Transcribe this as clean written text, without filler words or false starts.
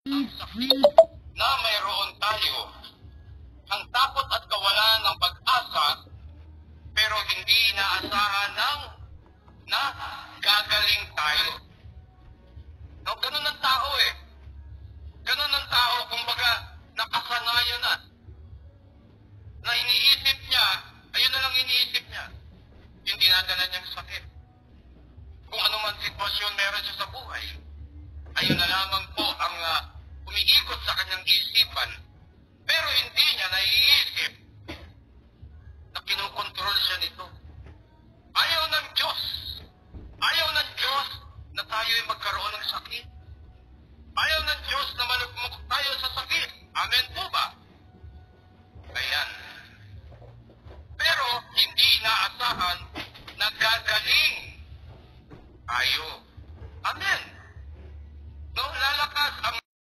ang sakit na mayroon tayo. Ang takot at kawalan ng pag-asa, pero hindi inaasahan na gagaling tayo. No, ganun ang tao eh. Ganun ang tao, kumbaga, nakasanayan na iniisip niya, ayun na lang iniisip niya, yung dinadala niyang sakit. Kung ano man sitwasyon meron siya sa buhay, ayun na lamang po ang umiikot sa kanyang isipan. Pero hindi niya naiisip na kinukontrol siya nito. Ayaw ng Diyos. Ayaw ng Diyos na tayo ay magkaroon ng sakit. Ayaw ng Diyos na malugmok tayo sa sakit. Amen po ba?